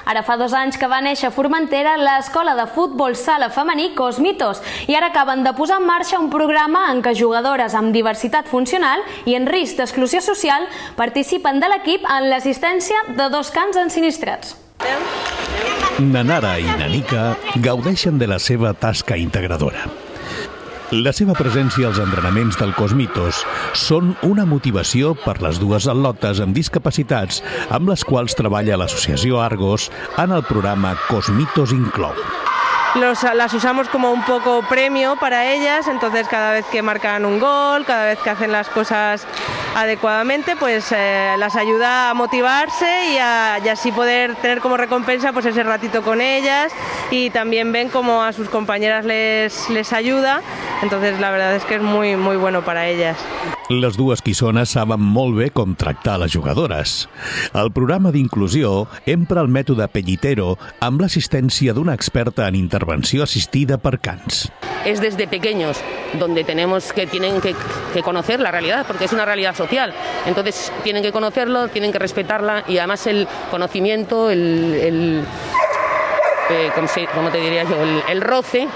Ara fa 2 anys que va néixer a Formentera l'escola de futbol sala femení Cosmitos i ara acaben de posar en marxa un programa en què jugadores amb diversitat funcional i en risc d'exclusió social participen de l'equip en l'assistència de 2 cans ensinistrats. Nanara i Nanika gaudeixen de la seva tasca integradora. La seva presència als entrenaments del Cosmitos són una motivació per les dues atletes amb discapacitats amb les quals treballa l'associació Argos en el programa Cosmitos Inclou. Las usamos como un poco premio para ellas, entonces cada vez que marcan un gol, cada vez que hacen las cosas adecuadamente, pues las ayuda a motivarse y así poder tener como recompensa pues ese ratito con ellas, y también ven como a sus compañeras les ayuda, entonces la verdad es que es muy bueno para ellas. Les dues quisones saben molt bé com tractar les jugadores. El programa d'inclusió empra el mètode Pellitero amb l'assistència d'una experta en intervenció assistida per cans. Es desde pequeños donde tienen que conocer la realidad, porque es una realidad social. Entonces tienen que conocerlo, tienen que respetarla, y además el conocimiento, ¿cómo te diría yo? El roce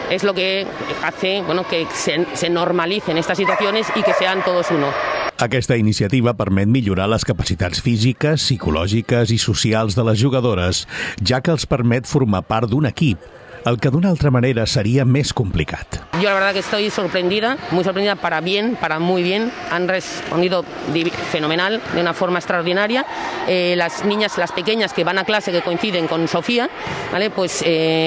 es lo que hace que se normalicen estas situaciones y que sean todos uno. Aquesta iniciativa permet millorar les capacitats físiques, psicològiques i socials de les jugadores, ja que els permet formar part d'un equip, el que d'una altra manera seria més complicat. Yo la verdad que estoy sorprendida, muy sorprendida, para bien, para muy bien. Han respondido fenomenal, de una forma extraordinaria. Las niñas, las pequeñas que van a clase, que coinciden con Sofía, ¿vale? Pues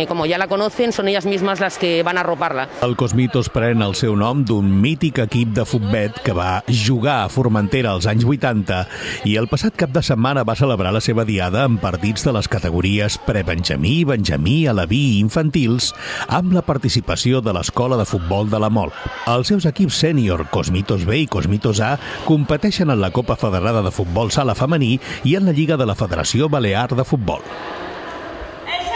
como ya la conocen, son ellas mismas las que van a arroparla. El Cosmitos pren el seu nom d'un mític equip de futbol que va jugar a Formentera als anys 80 i el passat cap de setmana va celebrar la seva diada amb partits de les categories pre-benjamí, benjamí, alaví i infantils amb la participació de l'Escola de Futbol de la Mola. Els seus equips sènior, Cosmitos B i Cosmitos A, competeixen en la Copa Federada de Futbol Sala Femení i en la Lliga de la Federació Balear de Futbol.